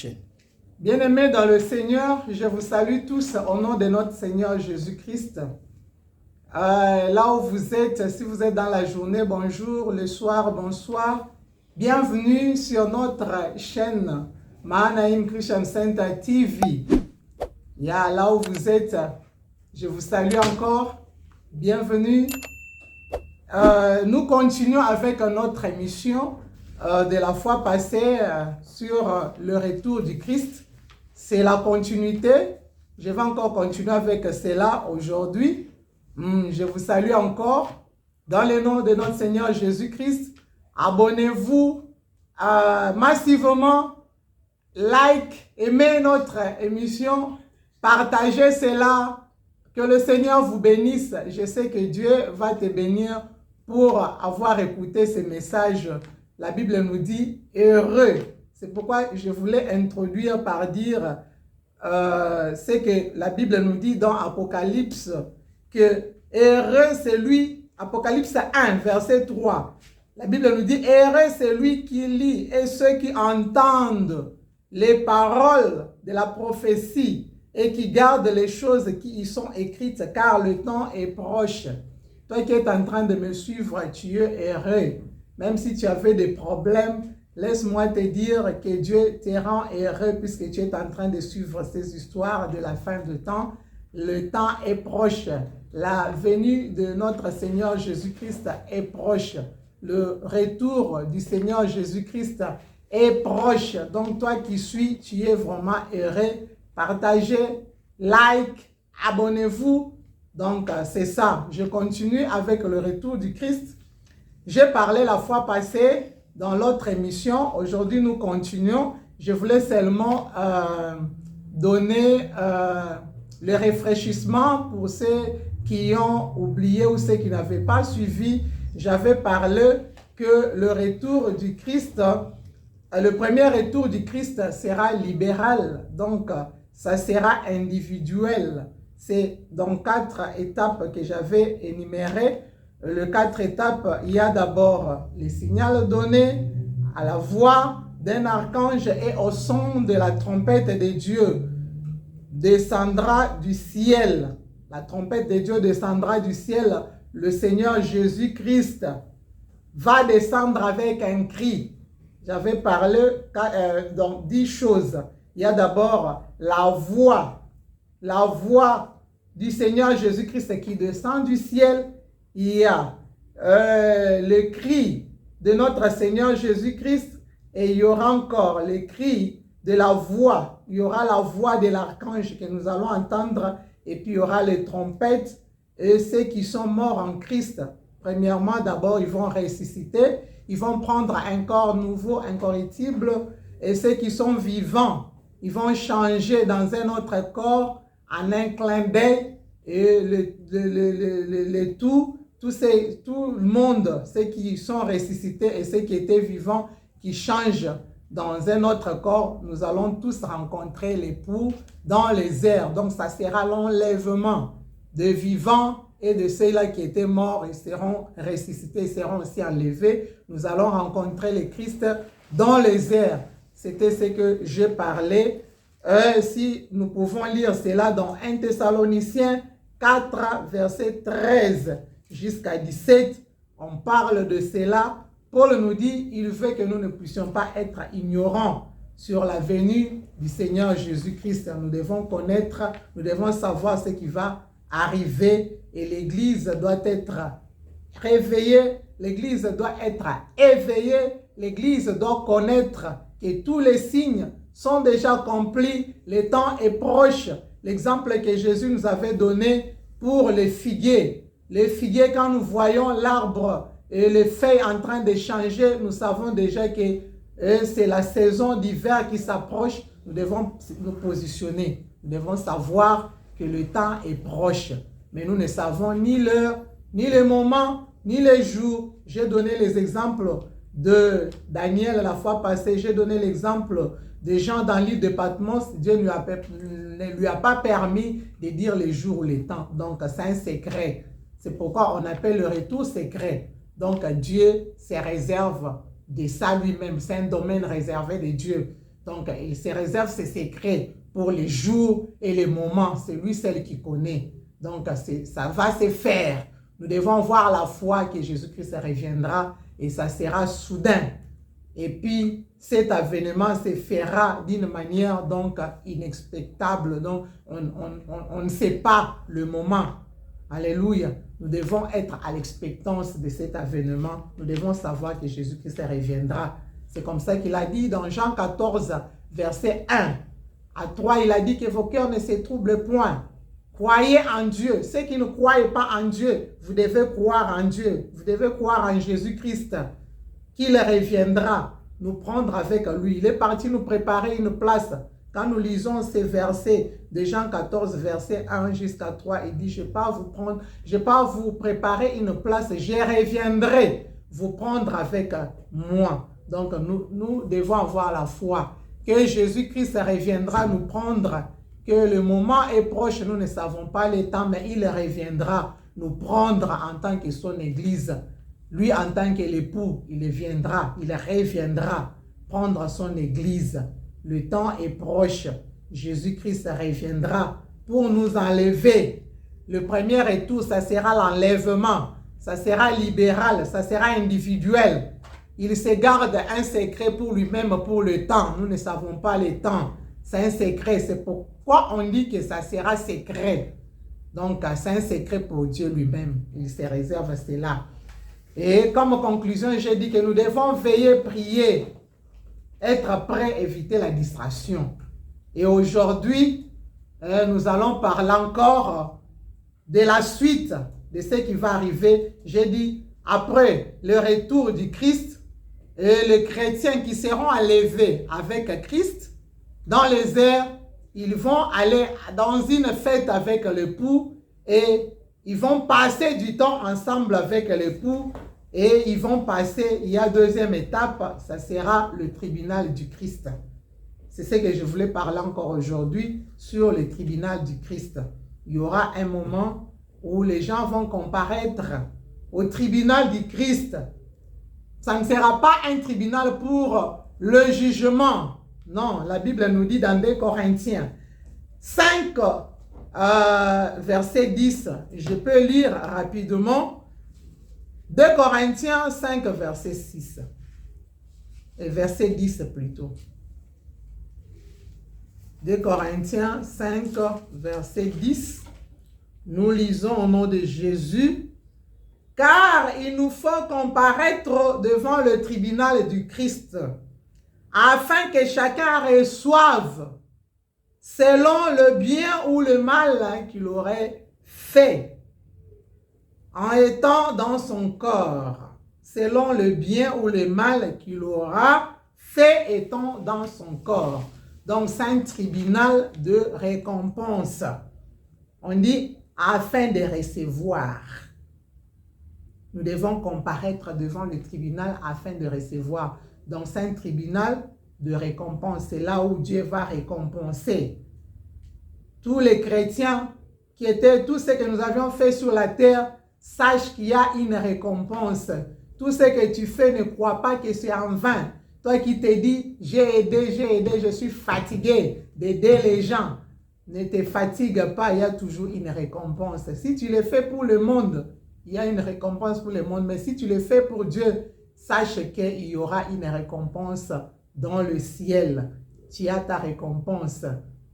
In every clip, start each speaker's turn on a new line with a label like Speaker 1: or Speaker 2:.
Speaker 1: chaîne.
Speaker 2: Bien-aimés dans le Seigneur, je vous salue tous au nom de notre Seigneur Jésus-Christ. Là où vous êtes, si vous êtes dans la journée, bonjour, le soir, bonsoir. Bienvenue sur notre chaîne Mahanaim Christian Center TV. Là où vous êtes, je vous salue encore. Bienvenue. Nous continuons avec notre émission de la fois passée sur le retour du Christ. C'est la continuité. Je vais encore continuer avec cela aujourd'hui. Je vous salue encore. Dans le nom de notre Seigneur Jésus-Christ, abonnez-vous massivement, like, aimez notre émission, partagez cela. Que le Seigneur vous bénisse. Je sais que Dieu va te bénir pour avoir écouté ces messages. La Bible nous dit heureux. C'est pourquoi je voulais introduire par dire c'est que la Bible nous dit dans Apocalypse que heureux c'est lui, Apocalypse 1, verset 3. La Bible nous dit heureux c'est lui qui lit et ceux qui entendent les paroles de la prophétie et qui gardent les choses qui y sont écrites, car le temps est proche. Toi qui es en train de me suivre, tu es heureux. Même si tu avais des problèmes, laisse-moi te dire que Dieu te rend heureux puisque tu es en train de suivre ces histoires de la fin de temps. Le temps est proche. La venue de notre Seigneur Jésus-Christ est proche. Le retour du Seigneur Jésus-Christ est proche. Donc toi qui suis, tu es vraiment heureux. Partagez, like, abonnez-vous. Donc c'est ça. Je continue avec le retour du Christ. J'ai parlé la fois passée dans l'autre émission. Aujourd'hui, nous continuons. Je voulais seulement donner le rafraîchissement pour ceux qui ont oublié ou ceux qui n'avaient pas suivi. J'avais parlé que le retour du Christ, le premier retour du Christ sera libéral. Donc, ça sera individuel. C'est dans 4 étapes que j'avais énumérées. Les 4 étapes, il y a d'abord les signaux donnés à la voix d'un archange et au son de la trompette de Dieu descendra du ciel. La trompette de Dieu descendra du ciel. Le Seigneur Jésus-Christ va descendre avec un cri. J'avais parlé donc 10 choses. Il y a d'abord la voix du Seigneur Jésus-Christ qui descend du ciel. Il y a le cri de notre Seigneur Jésus-Christ et il y aura encore le cri de la voix. Il y aura la voix de l'archange que nous allons entendre et puis il y aura les trompettes et ceux qui sont morts en Christ. Premièrement, d'abord, ils vont ressusciter. Ils vont prendre un corps nouveau, incorruptible. Et ceux qui sont vivants, ils vont changer dans un autre corps en un clin d'œil. Et tout le monde, ceux qui sont ressuscités et ceux qui étaient vivants, qui changent dans un autre corps, nous allons tous rencontrer l'époux dans les airs. Donc ça sera l'enlèvement des vivants et de ceux-là qui étaient morts, ils seront ressuscités, ils seront aussi enlevés. Nous allons rencontrer le Christ dans les airs. C'était ce que je parlais. Si nous pouvons lire cela dans 1 Thessaloniciens 4, verset 13 jusqu'à 17, on parle de cela. Paul nous dit, il veut que nous ne puissions pas être ignorants sur la venue du Seigneur Jésus-Christ. Nous devons connaître, nous devons savoir ce qui va arriver et l'Église doit être réveillée, l'Église doit être éveillée, l'Église doit connaître que tous les signes sont déjà accomplis, le temps est proche. L'exemple que Jésus nous avait donné pour les figuiers. Les figuiers, quand nous voyons l'arbre et les feuilles en train de changer, nous savons déjà que c'est la saison d'hiver qui s'approche. Nous devons nous positionner. Nous devons savoir que le temps est proche. Mais nous ne savons ni l'heure, ni le moment, ni les jours. J'ai donné les exemples de Daniel la fois passée. J'ai donné l'exemple des gens dans l'île de Patmos. Dieu ne lui a pas permis de dire les jours ou les temps. Donc, c'est un secret. C'est pourquoi on appelle le retour secret. Donc, Dieu se réserve de ça lui-même. C'est un domaine réservé de Dieu. Donc, il se réserve ses secrets pour les jours et les moments. C'est lui seul qui connaît. Donc, ça va se faire. Nous devons voir la foi que Jésus-Christ reviendra et ça sera soudain. Et puis, cet avènement se fera d'une manière donc inexpectable. Donc, on ne sait pas le moment. Alléluia. Nous devons être à l'expectance de cet avènement. Nous devons savoir que Jésus-Christ reviendra. C'est comme ça qu'il a dit dans Jean 14, verset 1 à 3. Il a dit que vos cœurs ne se troublent point. Croyez en Dieu. Ceux qui ne croient pas en Dieu, vous devez croire en Dieu. Vous devez croire en Jésus-Christ, qu'il reviendra nous prendre avec lui. Il est parti nous préparer une place. Quand nous lisons ces versets de Jean 14, verset 1 jusqu'à 3, il dit, je ne vais pas vous préparer une place, je reviendrai vous prendre avec moi. Donc, nous devons avoir la foi que Jésus-Christ reviendra nous prendre, que le moment est proche, nous ne savons pas le temps, mais il reviendra nous prendre en tant que son Église. Lui, en tant que l'époux, il reviendra prendre son Église. Le temps est proche. Jésus-Christ reviendra pour nous enlever. Le premier retour, ça sera l'enlèvement. Ça sera libéral, ça sera individuel. Il se garde un secret pour lui-même pour le temps. Nous ne savons pas le temps. C'est un secret. C'est pourquoi on dit que ça sera secret. Donc, c'est un secret pour Dieu lui-même. Il se réserve cela. Et comme conclusion, j'ai dit que nous devons veiller, prier, être prêts, éviter la distraction. Et aujourd'hui, nous allons parler encore de la suite de ce qui va arriver. J'ai dit, après le retour du Christ, et les chrétiens qui seront enlevés avec Christ dans les airs, ils vont aller dans une fête avec l'époux et ils vont passer du temps ensemble avec l'époux et ils vont passer, il y a deuxième étape, ça sera le tribunal du Christ. C'est ce que je voulais parler encore aujourd'hui sur le tribunal du Christ. Il y aura un moment où les gens vont comparaître au tribunal du Christ. Ça ne sera pas un tribunal pour le jugement. Non, la Bible nous dit dans 2 Corinthiens 5, verset 10. Je peux lire rapidement. 2 Corinthiens 5, verset 6. Et verset 10 plutôt. 2 Corinthiens 5, verset 10. Nous lisons au nom de Jésus. Car il nous faut comparaître devant le tribunal du Christ, afin que chacun reçoive selon le bien ou le mal qu'il aurait fait, en étant dans son corps, selon le bien ou le mal qu'il aura fait étant dans son corps. Donc c'est un tribunal de récompense. On dit afin de recevoir. Nous devons comparaître devant le tribunal afin de recevoir. Donc, c'est un tribunal de récompense. C'est là où Dieu va récompenser tous les chrétiens qui étaient, tout ce que nous avions fait sur la terre. Sache qu'il y a une récompense. Tout ce que tu fais, ne crois pas que c'est en vain. Toi qui te dis, j'ai aidé, je suis fatigué d'aider les gens. Ne te fatigue pas, il y a toujours une récompense. Si tu le fais pour le monde, il y a une récompense pour le monde, mais si tu le fais pour Dieu, sache qu'il y aura une récompense dans le ciel. Tu as ta récompense.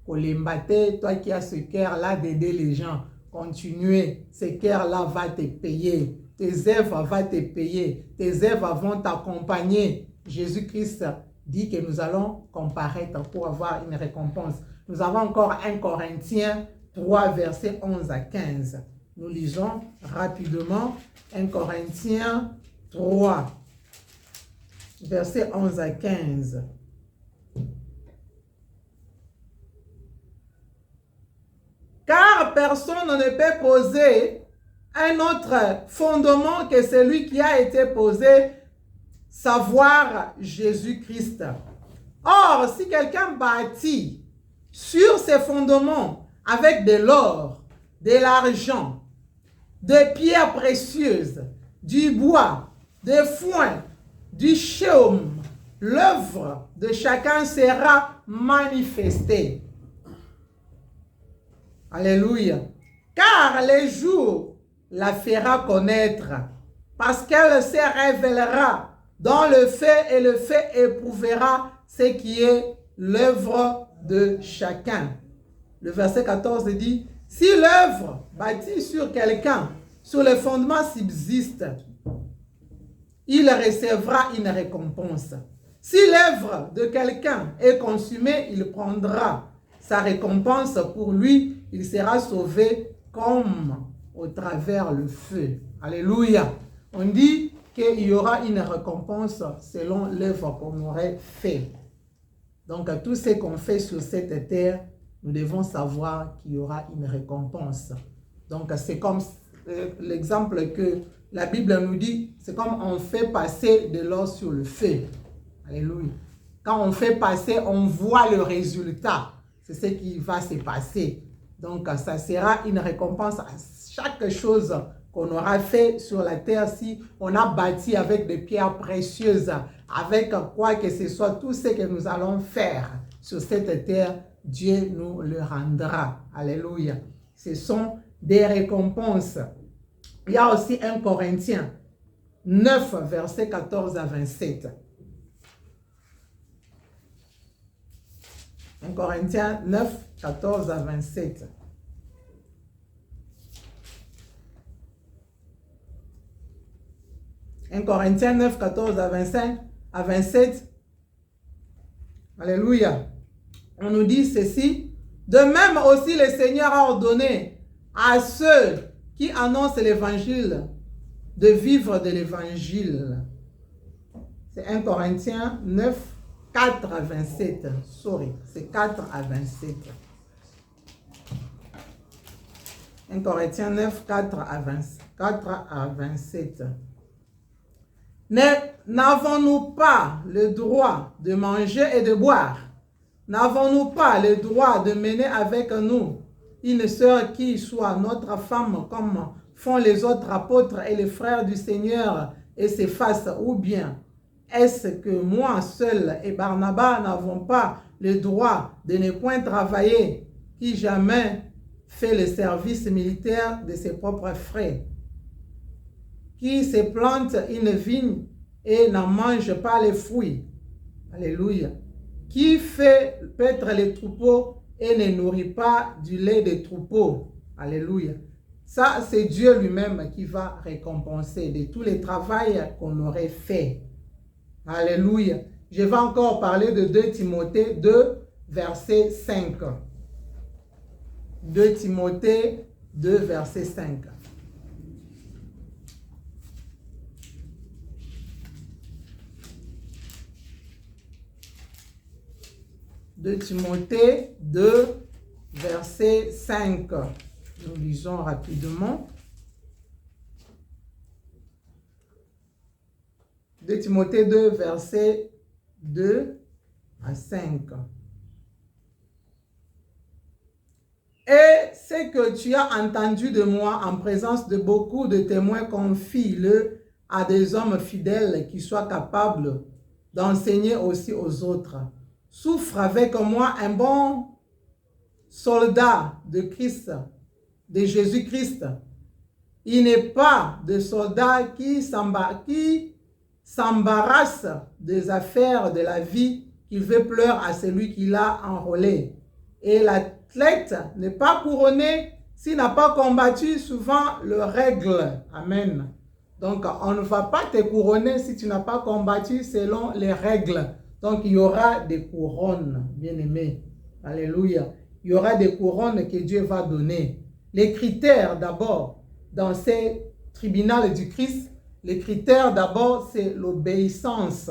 Speaker 2: Kolembate, toi qui as ce cœur-là d'aider les gens, continuez. Ce cœur-là va te payer. Tes œuvres vont te payer. Tes œuvres vont t'accompagner. Jésus-Christ dit que nous allons comparaître pour avoir une récompense. Nous avons encore 1 Corinthiens 3, versets 11 à 15. Nous lisons rapidement 1 Corinthiens 3, versets 11 à 15. Car personne ne peut poser un autre fondement que celui qui a été posé, savoir Jésus-Christ. Or, si quelqu'un bâtit sur ces fondements avec de l'or, de l'argent, des pierres précieuses, du bois, des foins, du chaume l'œuvre de chacun sera manifestée. Alléluia. Car les jours la fera connaître, parce qu'elle se révélera dans le fait, et le fait éprouvera ce qui est l'œuvre de chacun. Le verset 14 dit, si l'œuvre bâtie sur quelqu'un, sur le fondement subsiste, il recevra une récompense. Si l'œuvre de quelqu'un est consumée, il prendra sa récompense pour lui, il sera sauvé comme au travers le feu. Alléluia. On dit qu'il y aura une récompense selon l'œuvre qu'on aurait fait. Donc, tout ce qu'on fait sur cette terre, nous devons savoir qu'il y aura une récompense. Donc, c'est comme l'exemple que la Bible nous dit, c'est comme on fait passer de l'or sur le feu. Alléluia. Quand on fait passer, on voit le résultat. C'est ce qui va se passer. Donc, ça sera une récompense à chaque chose qu'on aura fait sur la terre. Si on a bâti avec des pierres précieuses, avec quoi que ce soit, tout ce que nous allons faire sur cette terre, Dieu nous le rendra. Alléluia. Ce sont des récompenses. Il y a aussi 1 Corinthiens 9, versets 14 à 27. 1 Corinthiens 9, 14 à 27. 1 Corinthiens 9, 14 à 25, à 27. Alléluia. On nous dit ceci. De même aussi le Seigneur a ordonné à ceux qui annoncent l'évangile de vivre de l'évangile. C'est 1 Corinthiens 9, 4 à 27. Sorry, c'est 4 à 27. 1 Corinthiens 9, 4 à 27. N'avons-nous pas le droit de manger et de boire? N'avons-nous pas le droit de mener avec nous une sœur qui soit notre femme comme font les autres apôtres et les frères du Seigneur et s'effacent? Ou bien est-ce que moi seul et Barnabas n'avons pas le droit de ne point travailler, qui jamais fait le service militaire de ses propres frais, qui se plante une vigne et n'en mange pas les fruits? Alléluia. Qui fait paître les troupeaux et ne nourrit pas du lait des troupeaux? Alléluia. Ça, c'est Dieu lui-même qui va récompenser de tous les travaux qu'on aurait fait. Alléluia. Je vais encore parler de 2 Timothée 2, verset 5. 2 Timothée 2, verset 5. De Timothée 2, verset 5. Nous lisons rapidement. De Timothée 2, verset 2 à 5. Et ce que tu as entendu de moi en présence de beaucoup de témoins, confie-le à des hommes fidèles qui soient capables d'enseigner aussi aux autres. Souffre avec moi un bon soldat de Christ, de Jésus-Christ. Il n'est pas de soldat qui s'embarrasse des affaires de la vie, qu'il fait pleurer à celui qui l'a enrôlé. Et l'athlète n'est pas couronné s'il n'a pas combattu souvent le règle. Amen. Donc, on ne va pas te couronner si tu n'as pas combattu selon les règles. Donc, il y aura des couronnes, bien-aimés. Alléluia. Il y aura des couronnes que Dieu va donner. Les critères d'abord, dans ces tribunaux du Christ, les critères d'abord, c'est l'obéissance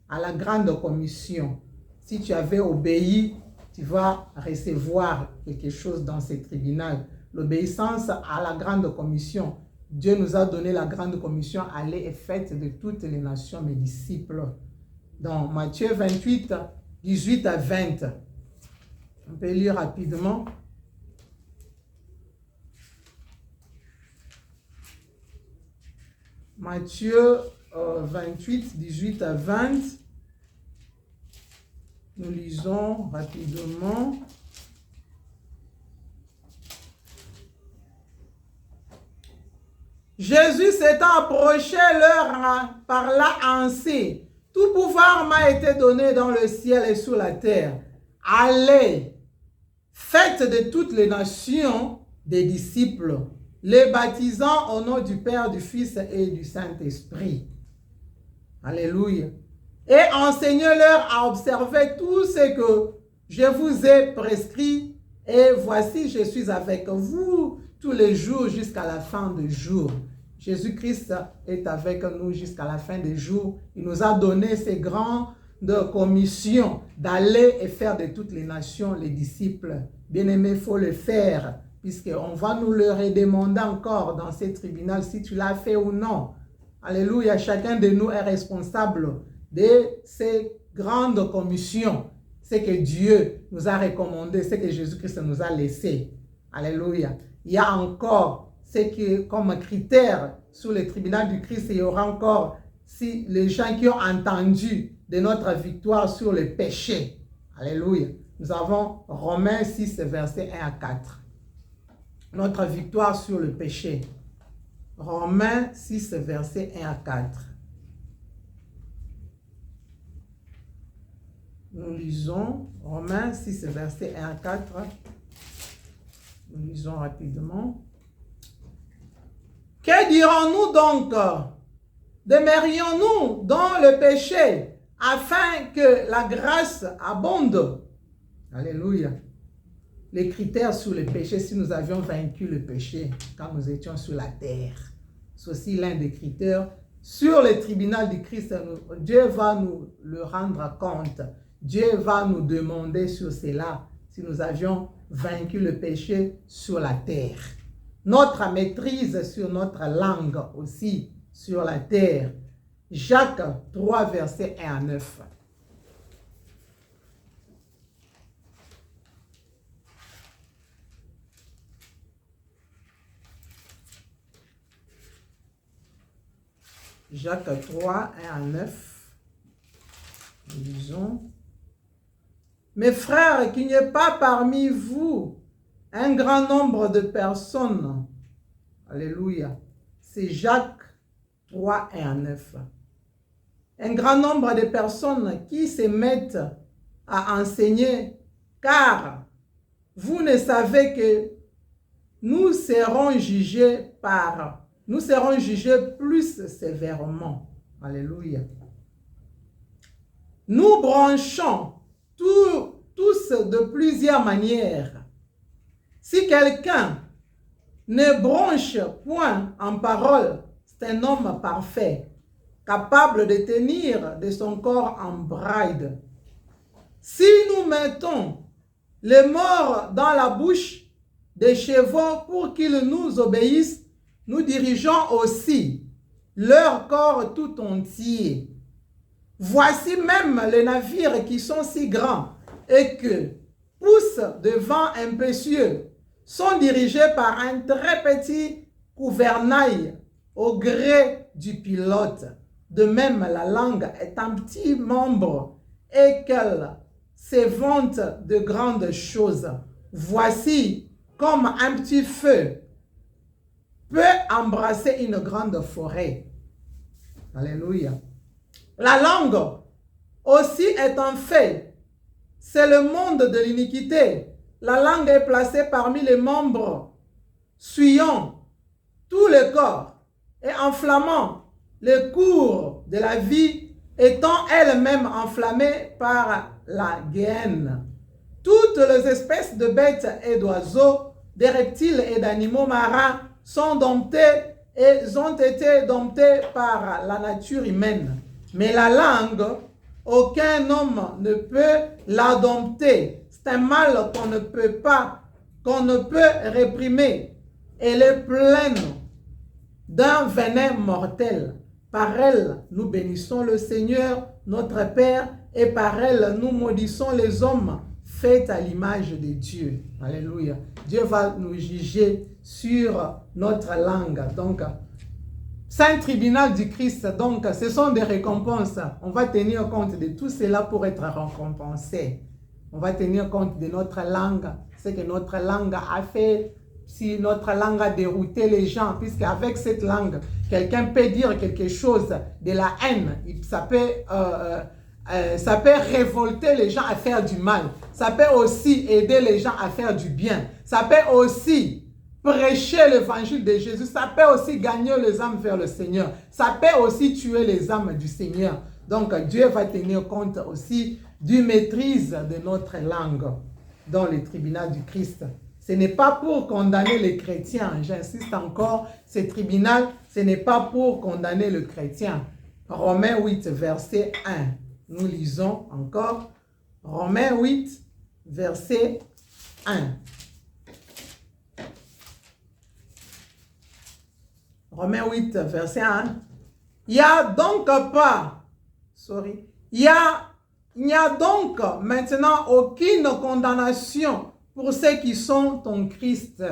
Speaker 2: à la grande commission. Si tu avais obéi, tu vas recevoir quelque chose dans ces tribunaux. L'obéissance à la grande commission. Dieu nous a donné la grande commission, allez et faites de toutes les nations mes disciples. Dans Matthieu 28, 18 à 20. On peut lire rapidement. Matthieu 28, 18 à 20. Nous lisons rapidement. Jésus s'étant approché leur parla ainsi. Tout pouvoir m'a été donné dans le ciel et sur la terre. Allez, faites de toutes les nations des disciples, les baptisant au nom du Père, du Fils et du Saint-Esprit. Alléluia. Et enseignez-leur à observer tout ce que je vous ai prescrit. Et voici, je suis avec vous tous les jours jusqu'à la fin des jours. Jésus-Christ est avec nous jusqu'à la fin des jours. Il nous a donné ces grandes commissions d'aller et faire de toutes les nations les disciples. Bien-aimés, il faut le faire, puisqu'on va nous le redemander encore dans ces tribunaux si tu l'as fait ou non. Alléluia, chacun de nous est responsable de ces grandes commissions. C'est que Dieu nous a recommandé, c'est que Jésus-Christ nous a laissé. Alléluia. Il y a encore ce qui, comme critère sur le tribunal du Christ, il y aura encore si les gens qui ont entendu de notre victoire sur le péché. Alléluia. Nous avons Romains 6, versets 1 à 4. Notre victoire sur le péché. Romains 6, versets 1 à 4. Nous lisons Romains 6, versets 1 à 4. Nous lisons rapidement. Que dirons-nous donc? Demeurions-nous dans le péché afin que la grâce abonde? Alléluia. Les critères sur le péché, si nous avions vaincu le péché quand nous étions sur la terre. C'est aussi l'un des critères. Sur le tribunal du Christ, Dieu va nous le rendre compte. Dieu va nous demander sur cela si nous avions vaincu le péché sur la terre. Notre maîtrise sur notre langue aussi sur la terre. Jacques 3, versets 1 à 9. Jacques 3, 1 à 9. Nous lisons. Mes frères, qu'il n'y ait pas parmi vous un grand nombre de personnes. Alléluia. C'est Jacques 3, 1 à 9. Un grand nombre de personnes qui se mettent à enseigner, car vous ne savez que nous serons jugés plus sévèrement. Alléluia. Nous branchons tous de plusieurs manières. Si quelqu'un ne bronche point en parole, c'est un homme parfait, capable de tenir de son corps en bride. Si nous mettons les morts dans la bouche des chevaux pour qu'ils nous obéissent, nous dirigeons aussi leur corps tout entier. Voici même les navires qui sont si grands et que poussent de vents impétueux, sont dirigés par un très petit gouvernail au gré du pilote. De même, la langue est un petit membre et qu'elle se vante de grandes choses. Voici comme un petit feu peut embrasser une grande forêt. Alléluia. La langue aussi est un fait. C'est le monde de l'iniquité. La langue est placée parmi les membres, suyant tout le corps et enflammant le cours de la vie, étant elle-même enflammée par la guêne. Toutes les espèces de bêtes et d'oiseaux, de reptiles et d'animaux marins sont domptés et ont été domptés par la nature humaine. Mais la langue, aucun homme ne peut la dompter. C'est un mal qu'on ne peut réprimer. Elle est pleine d'un venin mortel. Par elle, nous bénissons le Seigneur, notre Père, et par elle, nous maudissons les hommes faits à l'image de Dieu. Alléluia. Dieu va nous juger sur notre langue. Donc, Saint tribunal du Christ, donc ce sont des récompenses. On va tenir compte de tout cela pour être récompensé. On va tenir compte de notre langue, ce que notre langue a fait, si notre langue a dérouté les gens, puisque avec cette langue, quelqu'un peut dire quelque chose de la haine, ça peut révolter les gens à faire du mal, ça peut aussi aider les gens à faire du bien, ça peut aussi prêcher l'évangile de Jésus, ça peut aussi gagner les âmes vers le Seigneur, ça peut aussi tuer les âmes du Seigneur. Donc Dieu va tenir compte aussi du maîtrise de notre langue dans le tribunal du Christ. Ce n'est pas pour condamner les chrétiens, j'insiste encore, ce tribunal, ce n'est pas pour condamner le chrétien. Romains 8, verset 1. Nous lisons encore Romains 8, verset 1. Romains 8, verset 1. Il n'y a donc pas, il n'y a donc maintenant aucune condamnation pour ceux qui sont en Christ.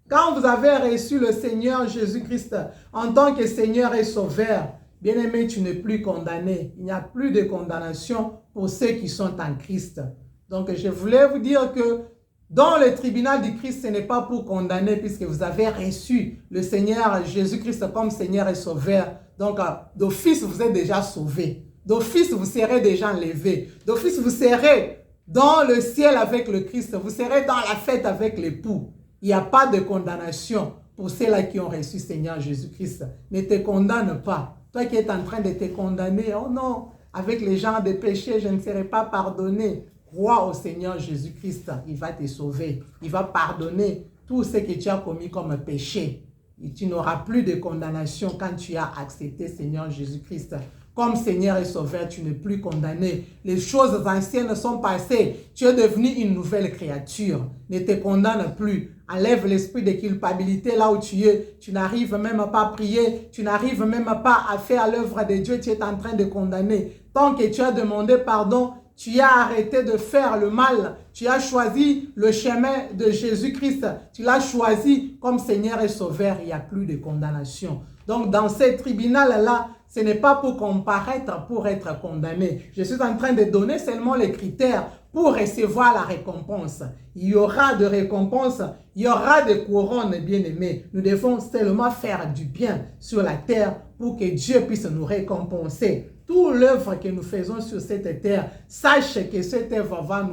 Speaker 2: Quand vous avez reçu le Seigneur Jésus-Christ en tant que Seigneur et Sauveur, bien-aimé, tu n'es plus condamné. Il n'y a plus de condamnation pour ceux qui sont en Christ. Donc, je voulais vous dire que dans le tribunal du Christ, ce n'est pas pour condamner puisque vous avez reçu le Seigneur Jésus-Christ comme Seigneur et Sauveur. Donc, d'office, vous êtes déjà sauvé. D'office, vous serez déjà enlevé. D'office, vous serez dans le ciel avec le Christ. Vous serez dans la fête avec l'époux. Il n'y a pas de condamnation pour ceux-là qui ont reçu Seigneur Jésus-Christ. Ne te condamne pas. Toi qui es en train de te condamner, oh non, avec les gens de péché, je ne serai pas pardonné. Crois au Seigneur Jésus-Christ, il va te sauver. Il va pardonner tout ce que tu as commis comme péché. Et tu n'auras plus de condamnation quand tu as accepté Seigneur Jésus-Christ. Comme Seigneur et Sauveur, tu n'es plus condamné. Les choses anciennes sont passées. Tu es devenu une nouvelle créature. Ne te condamne plus. Enlève l'esprit de culpabilité là où tu es. Tu n'arrives même pas à prier. Tu n'arrives même pas à faire l'œuvre de Dieu. Tu es en train de condamner. Tant que tu as demandé pardon, tu as arrêté de faire le mal. Tu as choisi le chemin de Jésus-Christ. Tu l'as choisi comme Seigneur et Sauveur. Il n'y a plus de condamnation. Donc, dans ce tribunal-là, ce n'est pas pour comparaître, pour être condamné. Je suis en train de donner seulement les critères pour recevoir la récompense. Il y aura de récompenses, il y aura de couronnes, bien-aimés. Nous devons seulement faire du bien sur la terre pour que Dieu puisse nous récompenser. Toute l'œuvre que nous faisons sur cette terre, sache que cette œuvre va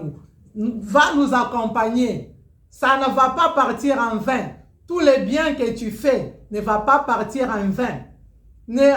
Speaker 2: nous accompagner. Ça ne va pas partir en vain. Tous les biens que tu fais ne va pas partir en vain.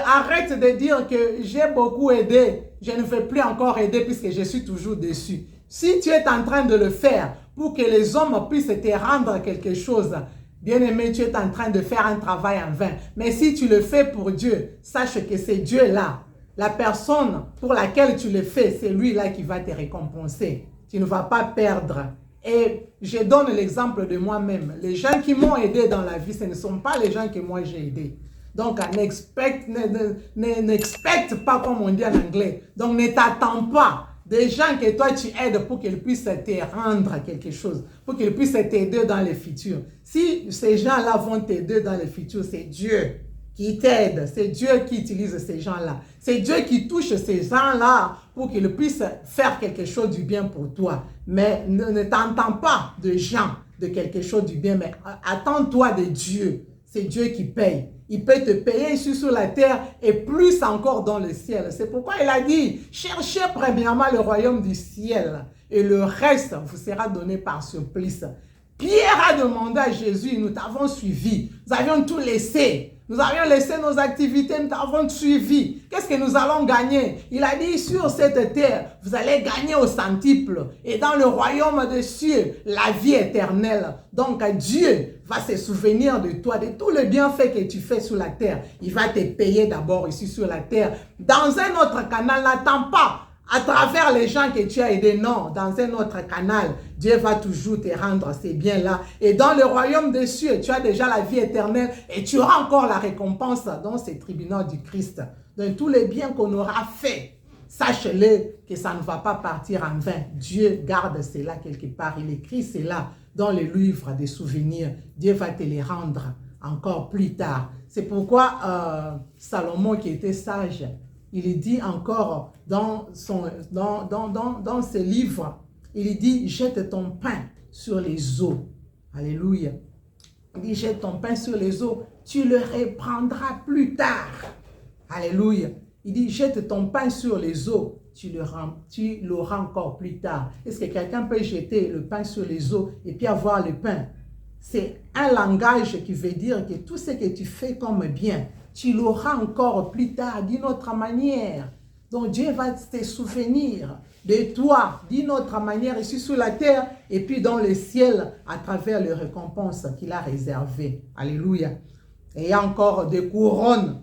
Speaker 2: Arrête de dire que j'ai beaucoup aidé, je ne vais plus encore aider puisque je suis toujours déçu. Si tu es en train de le faire pour que les hommes puissent te rendre quelque chose, bien-aimé, tu es en train de faire un travail en vain. Mais si tu le fais pour Dieu, sache que c'est Dieu-là. La personne pour laquelle tu le fais, c'est lui-là qui va te récompenser. Tu ne vas pas perdre. Et je donne l'exemple de moi-même. Les gens qui m'ont aidé dans la vie, ce ne sont pas les gens que moi j'ai aidés. Donc, n'expecte pas comme on dit en anglais. Donc, ne t'attends pas des gens que toi tu aides pour qu'ils puissent te rendre quelque chose, pour qu'ils puissent t'aider dans le futur. Si ces gens-là vont t'aider dans le futur, c'est Dieu qui t'aide, c'est Dieu qui utilise ces gens-là. C'est Dieu qui touche ces gens-là pour qu'ils puissent faire quelque chose du bien pour toi. Mais ne t'entends pas de gens de quelque chose du bien, mais attends-toi de Dieu. C'est Dieu qui paye. Il peut te payer ici sur la terre et plus encore dans le ciel. C'est pourquoi il a dit, cherchez premièrement le royaume du ciel et le reste vous sera donné par surplice. Pierre a demandé à Jésus, nous t'avons suivi, nous avions tout laissé. Nous avions laissé nos activités, nous t'avons suivi. Qu'est-ce que nous allons gagner? Il a dit, sur cette terre, vous allez gagner au centuple. Et dans le royaume des cieux, la vie éternelle. Donc Dieu va se souvenir de toi, de tous les bienfaits que tu fais sur la terre. Il va te payer d'abord ici sur la terre. Dans un autre canal, n'attends pas. À travers les gens que tu as aidés, non, dans un autre canal, Dieu va toujours te rendre ces biens-là. Et dans le royaume des cieux, tu as déjà la vie éternelle et tu auras encore la récompense dans ces tribunaux du Christ. Dans tous les biens qu'on aura fait, sache-le que ça ne va pas partir en vain. Dieu garde cela quelque part. Il écrit cela dans les livres des souvenirs. Dieu va te les rendre encore plus tard. C'est pourquoi Salomon, qui était sage, il dit encore dans ses livres, il dit, jette ton pain sur les eaux. Alléluia. Il dit, jette ton pain sur les eaux, tu le reprendras plus tard. Alléluia. Il dit, jette ton pain sur les eaux, tu l'auras encore plus tard. Est-ce que quelqu'un peut jeter le pain sur les eaux et puis avoir le pain? C'est un langage qui veut dire que tout ce que tu fais comme bien, tu l'auras encore plus tard d'une autre manière. Donc Dieu va te souvenir de toi d'une autre manière ici sur la terre et puis dans le ciel à travers les récompenses qu'il a réservées. Alléluia. Et il y a encore des couronnes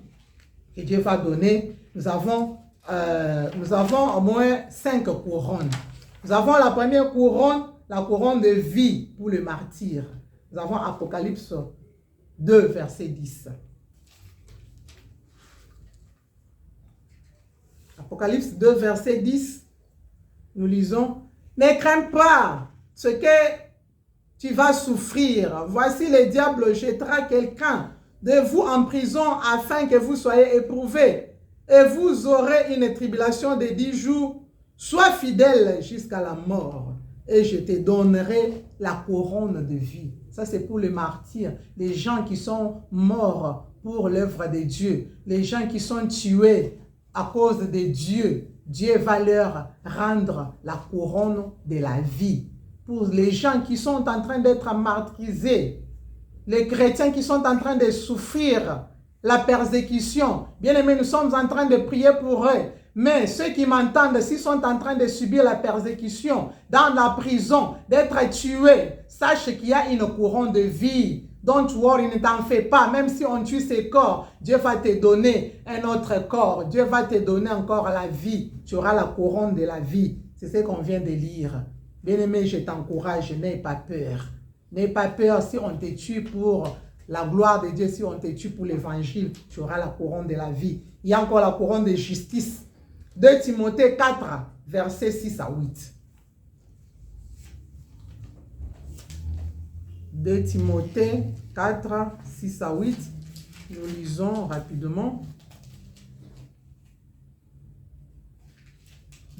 Speaker 2: que Dieu va donner. Nous avons au moins 5 couronnes. Nous avons la première couronne, la couronne de vie pour le martyr. Nous avons Apocalypse 2, verset 10. Apocalypse 2, verset 10, nous lisons, « Ne crains pas ce que tu vas souffrir. Voici le diable jettera quelqu'un de vous en prison afin que vous soyez éprouvés. Et vous aurez une tribulation de 10 jours. Sois fidèle jusqu'à la mort et je te donnerai la couronne de vie. » Ça, c'est pour les martyrs, les gens qui sont morts pour l'œuvre de Dieu, les gens qui sont tués à cause de Dieu. Dieu va leur rendre la couronne de la vie. Pour les gens qui sont en train d'être martyrisés, les chrétiens qui sont en train de souffrir la persécution. Bien-aimés, nous sommes en train de prier pour eux. Mais ceux qui m'entendent, s'ils sont en train de subir la persécution, dans la prison, d'être tués, sache qu'il y a une couronne de vie. Don't worry, ne t'en fais pas. Même si on tue ces corps, Dieu va te donner un autre corps. Dieu va te donner encore la vie. Tu auras la couronne de la vie. C'est ce qu'on vient de lire. Bien-aimé, je t'encourage, n'aie pas peur. N'aie pas peur si on te tue pour la gloire de Dieu, si on te tue pour l'évangile, tu auras la couronne de la vie. Il y a encore la couronne de justice. 2 Timothée 4, versets 6 à 8. 2 Timothée 4, 6 à 8. Nous lisons rapidement.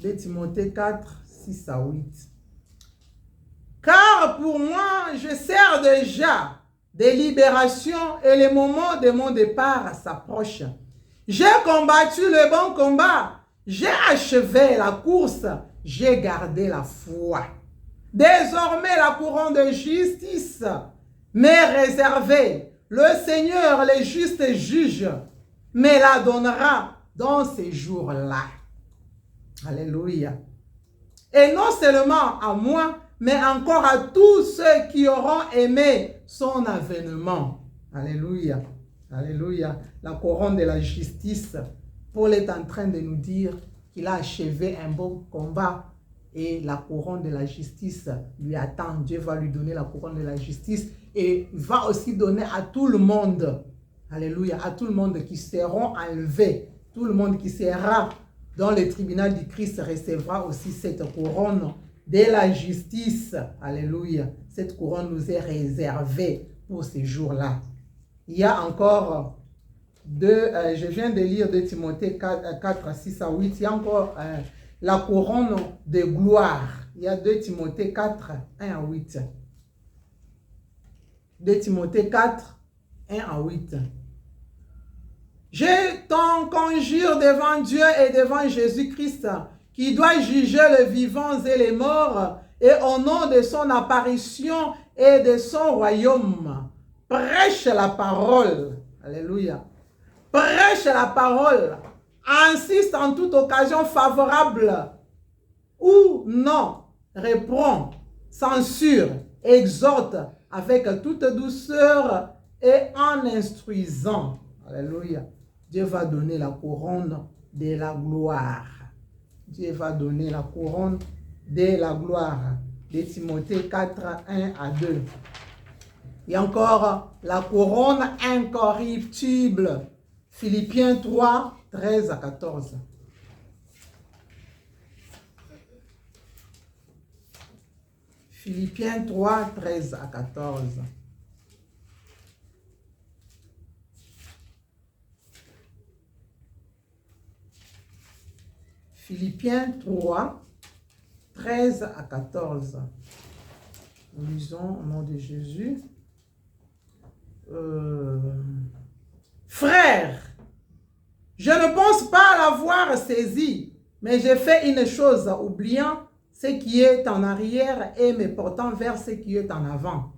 Speaker 2: 2 Timothée 4, 6 à 8. Car pour moi, je sers déjà de libération et le moment de mon départ s'approche. J'ai combattu le bon combat. J'ai achevé la course, j'ai gardé la foi. Désormais, la couronne de justice m'est réservée. Le Seigneur, le juste juge, me la donnera dans ces jours-là. Alléluia. Et non seulement à moi, mais encore à tous ceux qui auront aimé son avènement. Alléluia. Alléluia. La couronne de la justice. Paul est en train de nous dire qu'il a achevé un bon combat et la couronne de la justice lui attend. Dieu va lui donner la couronne de la justice et va aussi donner à tout le monde, alléluia, à tout le monde qui seront enlevés, tout le monde qui sera dans le tribunal du Christ recevra aussi cette couronne de la justice, alléluia. Cette couronne nous est réservée pour ces jours-là. Il y a encore je viens de lire 2 Timothée 4, 6 à 8. Il y a encore la couronne de gloire. Il y a 2 Timothée 4, 1 à 8. 2 Timothée 4, 1 à 8. Je t'en conjure devant Dieu et devant Jésus-Christ, qui doit juger les vivants et les morts, et au nom de son apparition et de son royaume. Prêche la parole. Alléluia. Prêche la parole, insiste en toute occasion favorable ou non, reprend, censure, exhorte avec toute douceur et en instruisant. Alléluia. Dieu va donner la couronne de la gloire. Dieu va donner la couronne de la gloire. De Timothée 4, 1 à 2. Il y a encore la couronne incorruptible. Philippiens 3, 13 à 14. Philippiens 3, 13 à 14. Philippiens 3, 13 à 14. Nous lisons au nom de Jésus. Frères, je ne pense pas l'avoir saisi, mais j'ai fait une chose, oubliant ce qui est en arrière et me portant vers ce qui est en avant.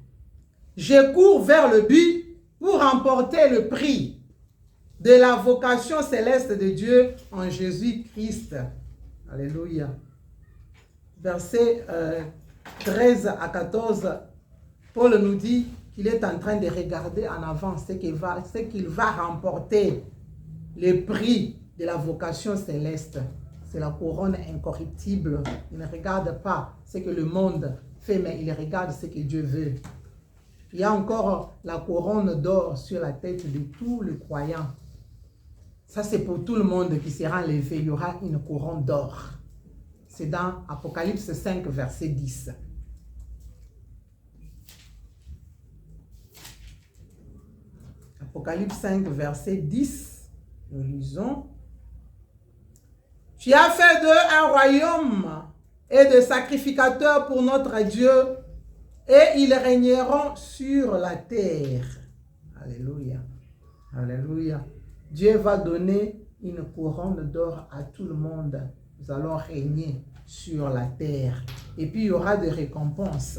Speaker 2: Je cours vers le but pour remporter le prix de la vocation céleste de Dieu en Jésus-Christ. Alléluia. Versets 13 à 14, Paul nous dit qu'il est en train de regarder en avant ce qu'il va remporter, le prix de la vocation céleste. C'est la couronne incorruptible. Il ne regarde pas ce que le monde fait, mais il regarde ce que Dieu veut. Il y a encore la couronne d'or sur la tête de tous les croyants. Ça, c'est pour tout le monde qui sera enlevé. Il y aura une couronne d'or. C'est dans Apocalypse 5, verset 10. Apocalypse 5, verset 10. Nous lisons. Tu as fait d'eux un royaume et de sacrificateurs pour notre Dieu, et ils régneront sur la terre. Alléluia. Alléluia. Dieu va donner une couronne d'or à tout le monde. Nous allons régner sur la terre. Et puis il y aura des récompenses.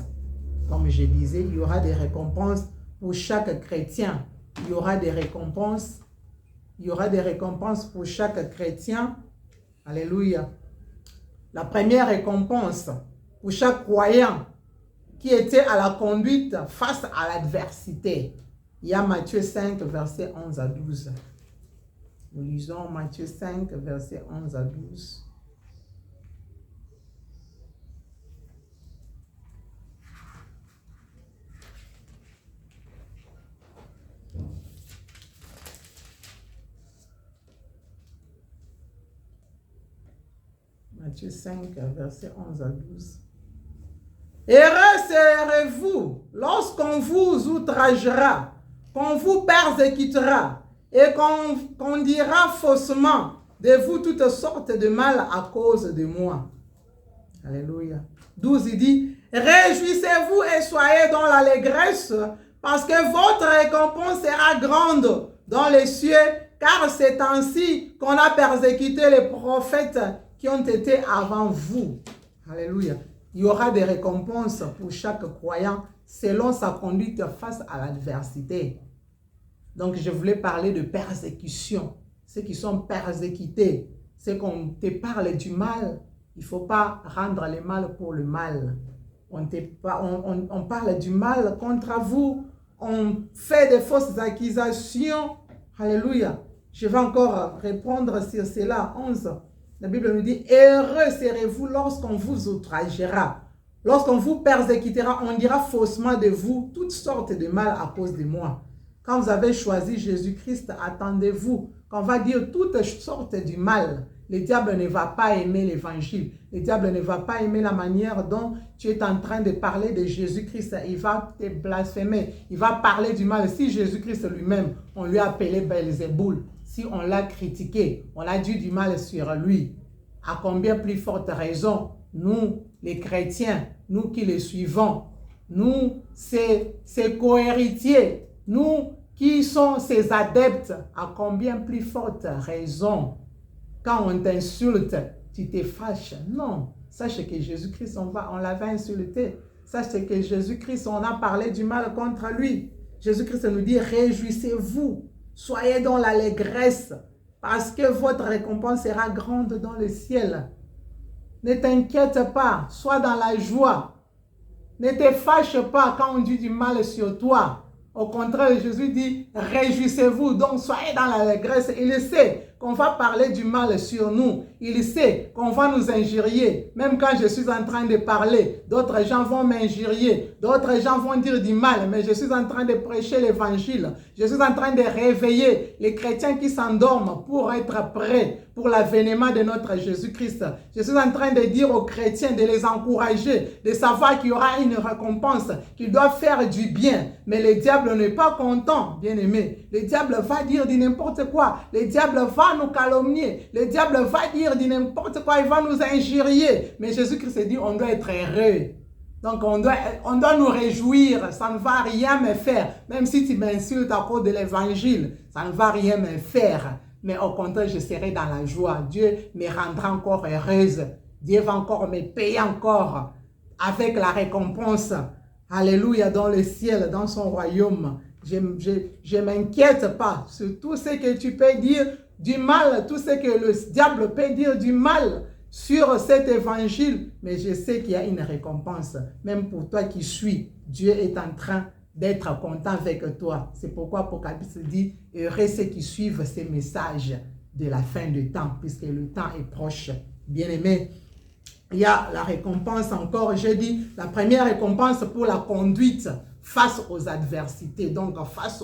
Speaker 2: Comme je disais, il y aura des récompenses pour chaque chrétien. Il y aura des récompenses. Il y aura des récompenses pour chaque chrétien. Alléluia. La première récompense pour chaque croyant qui était à la conduite face à l'adversité. Il y a Matthieu 5, versets 11 à 12. Nous lisons Matthieu 5, versets 11 à 12. Matthieu 5, versets 11 à 12. Heureux serez-vous lorsqu'on vous outragera, qu'on vous persécutera et qu'on dira faussement de vous toutes sortes de mal à cause de moi. Alléluia. 12, il dit, réjouissez-vous et soyez dans l'allégresse, parce que votre récompense sera grande dans les cieux, car c'est ainsi qu'on a persécuté les prophètes qui ont été avant vous. Alléluia. Il y aura des récompenses pour chaque croyant selon sa conduite face à l'adversité. Donc, je voulais parler de persécution. Ceux qui sont persécutés, ceux qu'on te parle du mal, il ne faut pas rendre le mal pour le mal. On parle du mal contre vous, on fait des fausses accusations. Alléluia. Je vais encore répondre sur cela. 11. La Bible nous dit, heureux serez-vous lorsqu'on vous outragera, lorsqu'on vous persécutera, on dira faussement de vous toutes sortes de mal à cause de moi. Quand vous avez choisi Jésus-Christ, attendez-vous qu'on va dire toutes sortes du mal. Le diable ne va pas aimer l'évangile. Le diable ne va pas aimer la manière dont tu es en train de parler de Jésus-Christ. Il va te blasphémer. Il va parler du mal. Si Jésus-Christ lui-même, on lui a appelé Belzéboul, si on l'a critiqué, on a dit du mal sur lui, à combien plus forte raison, nous, les chrétiens, nous qui le suivons, nous, ses co-héritiers, nous qui sommes ses adeptes, à combien plus forte raison, quand on t'insulte, tu te fâches. Non, sache que Jésus-Christ, on l'avait insulté. Sache que Jésus-Christ, on a parlé du mal contre lui. Jésus-Christ nous dit, réjouissez-vous. Soyez dans l'allégresse, parce que votre récompense sera grande dans le ciel. Ne t'inquiète pas, sois dans la joie. Ne te fâche pas quand on dit du mal sur toi. Au contraire, Jésus dit, réjouissez-vous, donc soyez dans l'allégresse. Il sait qu'on va parler du mal sur nous. Il sait qu'on va nous injurier. Même quand je suis en train de parler, d'autres gens vont m'injurier. D'autres gens vont dire du mal, mais je suis en train de prêcher l'évangile. Je suis en train de réveiller les chrétiens qui s'endorment pour être prêts pour l'avènement de notre Jésus-Christ. Je suis en train de dire aux chrétiens, de les encourager, de savoir qu'il y aura une récompense, qu'ils doivent faire du bien. Mais le diable n'est pas content, bien aimé. Le diable va dire du n'importe quoi. Le diable va nous calomnier. Le diable va dire du n'importe quoi. Il va nous injurier. Mais Jésus-Christ dit, on doit être heureux. Donc, on doit nous réjouir. Ça ne va rien me faire. Même si tu m'insultes à cause de l'évangile, ça ne va rien me faire. Mais au contraire, je serai dans la joie. Dieu me rendra encore heureuse. Dieu va encore me payer encore avec la récompense. Alléluia, dans le ciel, dans son royaume. Je ne m'inquiète pas sur tout ce que tu peux dire du mal, tout ce que le diable peut dire du mal sur cet évangile. Mais je sais qu'il y a une récompense. Même pour toi qui suis, Dieu est en train d'être content avec toi. C'est pourquoi Apocalypse dit, heureux ceux qui suivent ces messages de la fin du temps, puisque le temps est proche. Bien-aimé, il y a la récompense encore, je dis, la première récompense pour la conduite face aux adversités, donc face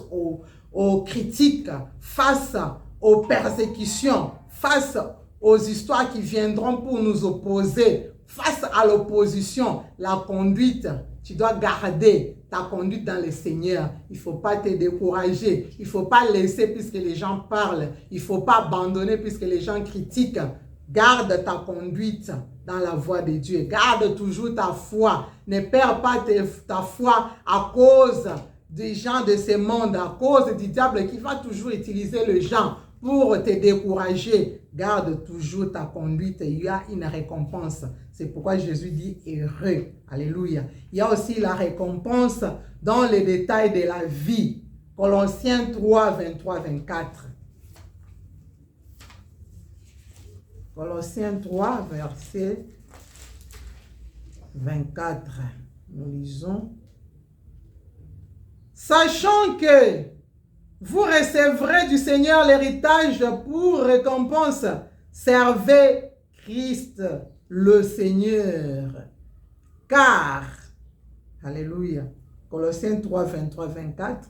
Speaker 2: aux critiques, face aux persécutions, face aux histoires qui viendront pour nous opposer, face à l'opposition, la conduite, tu dois garder ta conduite dans le Seigneur. Il ne faut pas te décourager. Il ne faut pas laisser puisque les gens parlent. Il ne faut pas abandonner puisque les gens critiquent. Garde ta conduite dans la voie de Dieu. Garde toujours ta foi. Ne perds pas ta foi à cause des gens de ce monde, à cause du diable qui va toujours utiliser les gens pour te décourager. Garde toujours ta conduite. Il y a une récompense. C'est pourquoi Jésus dit heureux. Alléluia. Il y a aussi la récompense dans les détails de la vie. Colossiens 3, 23, 24. Colossiens 3, verset 24. Nous lisons. Sachant que vous recevrez du Seigneur l'héritage pour récompense, servez Christ le Seigneur. Car, alléluia, Colossiens 3, 23, 24,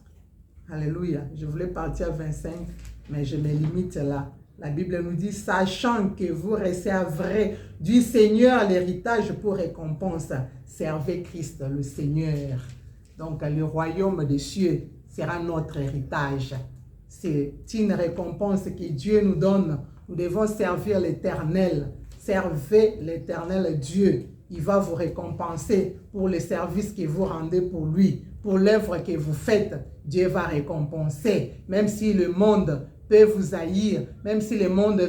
Speaker 2: alléluia, je voulais partir à 25, mais je me limite là. La Bible nous dit, sachant que vous recevrez du Seigneur l'héritage pour récompense, servez Christ le Seigneur. Donc, le royaume des cieux sera notre héritage. C'est une récompense que Dieu nous donne. Nous devons servir l'Éternel. Servez l'Éternel Dieu. Il va vous récompenser pour le service que vous rendez pour lui, pour l'œuvre que vous faites. Dieu va récompenser. Même si le monde peut vous haïr, même si le monde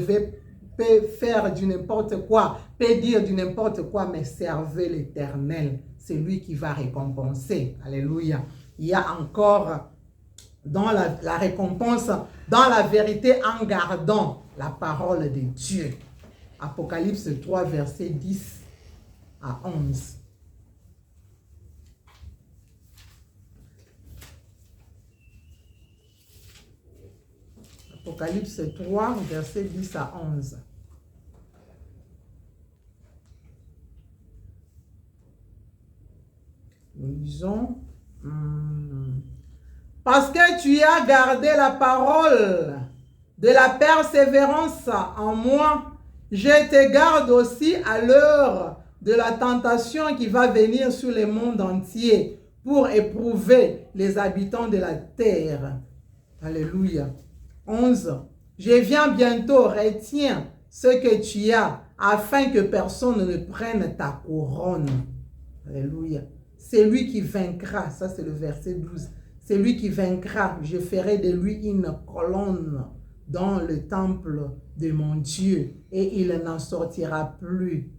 Speaker 2: peut faire du n'importe quoi, peut dire du n'importe quoi, mais servez l'Éternel. C'est lui qui va récompenser. Alléluia. Il y a encore dans la récompense, dans la vérité, en gardant la parole de Dieu. Apocalypse 3, verset 10 à 11. Apocalypse 3, verset 10 à 11. Nous lisons. Parce que tu as gardé la parole de la persévérance en moi, je te garde aussi à l'heure de la tentation qui va venir sur le monde entier pour éprouver les habitants de la terre. Alléluia. 11. Je viens bientôt, retiens ce que tu as, afin que personne ne prenne ta couronne. Alléluia. C'est lui qui vaincra. Ça, c'est le verset 12. C'est lui qui vaincra. Je ferai de lui une colonne dans le temple de mon Dieu et il n'en sortira plus.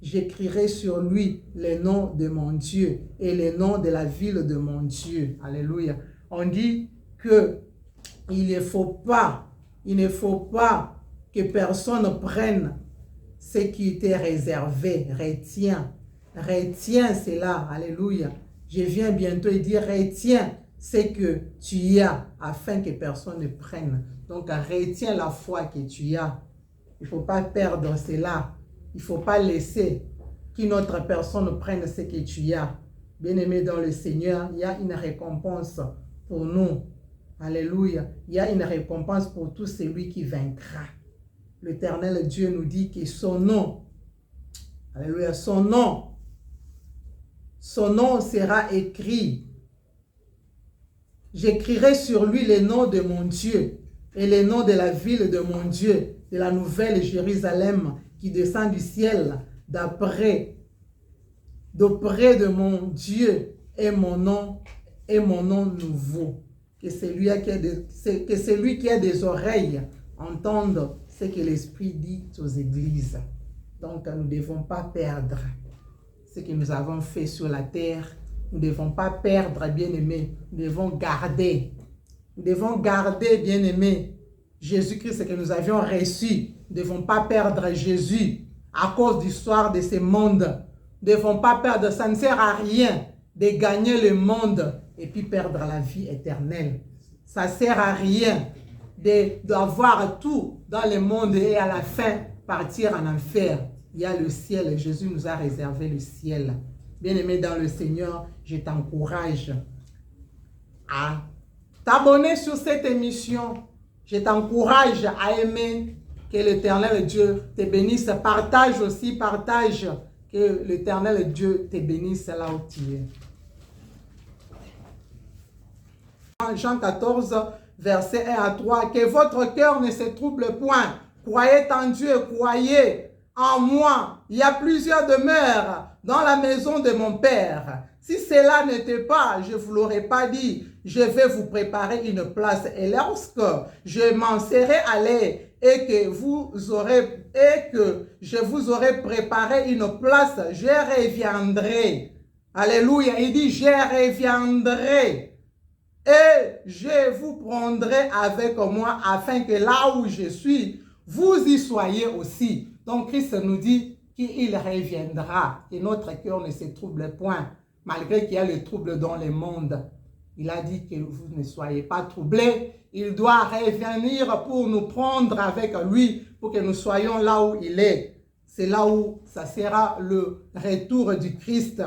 Speaker 2: J'écrirai sur lui le nom de mon Dieu et le nom de la ville de mon Dieu. Alléluia. On dit que il ne faut pas que personne prenne ce qui était réservé. Retiens cela. Alléluia. Je viens bientôt et dire retiens ce que tu as afin que personne ne prenne. Donc retiens la foi que tu as. Il ne faut pas perdre cela. Il ne faut pas laisser qu'une autre personne prenne ce que tu as. Bien-aimés dans le Seigneur, il y a une récompense pour nous. Alléluia. Il y a une récompense pour tout celui qui vaincra. L'Éternel Dieu nous dit que son nom, alléluia, son nom sera écrit. J'écrirai sur lui les noms de mon Dieu et les noms de la ville de mon Dieu, de la nouvelle Jérusalem qui descend du ciel d'auprès de mon Dieu et mon nom nouveau. Que celui qui a des oreilles entende ce que l'Esprit dit aux églises. Donc nous ne devons pas perdre ce que nous avons fait sur la terre. Nous ne devons pas perdre, bien-aimés. Nous devons garder. Nous devons garder, bien-aimés, Jésus-Christ que nous avions reçu. Nous ne devons pas perdre Jésus à cause du soir de ce monde. Nous ne devons pas perdre. Ça ne sert à rien de gagner le monde et puis perdre la vie éternelle. Ça ne sert à rien d'avoir tout dans le monde et à la fin partir en enfer. Il y a le ciel. Jésus nous a réservé le ciel. Bien-aimé dans le Seigneur, je t'encourage à t'abonner sur cette émission. Je t'encourage à aimer. Que l'Éternel Dieu te bénisse. Partage aussi, partage. Que l'Éternel Dieu te bénisse là où tu es. Jean 14, versets 1 à 3. Que votre cœur ne se trouble point. Croyez en Dieu, croyez en moi. Il y a plusieurs demeures dans la maison de mon Père. Si cela n'était pas, je ne vous l'aurais pas dit. Je vais vous préparer une place. Et lorsque je m'en serai allé et que je vous aurai préparé une place, je reviendrai. Alléluia. Il dit, je reviendrai. Et je vous prendrai avec moi afin que là où je suis, vous y soyez aussi. Donc Christ nous dit qu'il reviendra et notre cœur ne se trouble point. Malgré qu'il y a le trouble dans le monde, il a dit que vous ne soyez pas troublés. Il doit revenir pour nous prendre avec lui, pour que nous soyons là où il est. C'est là où ça sera le retour du Christ.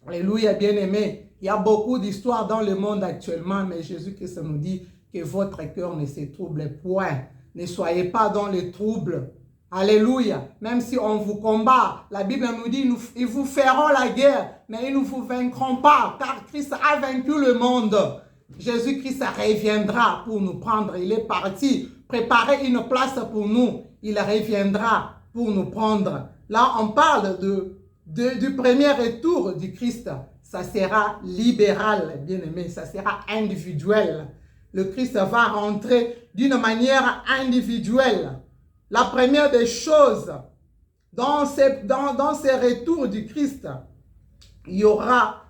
Speaker 2: Alléluia, bien-aimés. Il y a beaucoup d'histoires dans le monde actuellement, mais Jésus-Christ nous dit que votre cœur ne se trouble point. Ne soyez pas dans le trouble. Alléluia. Même si on vous combat, la Bible nous dit, ils vous feront la guerre, mais ils ne vous vaincront pas, car Christ a vaincu le monde. Jésus-Christ reviendra pour nous prendre. Il est parti préparer une place pour nous. Il reviendra pour nous prendre. Là, on parle du premier retour du Christ. Ça sera libéral, bien-aimé. Ça sera individuel. Le Christ va rentrer d'une manière individuelle. La première des choses, dans ces retours du Christ, il y aura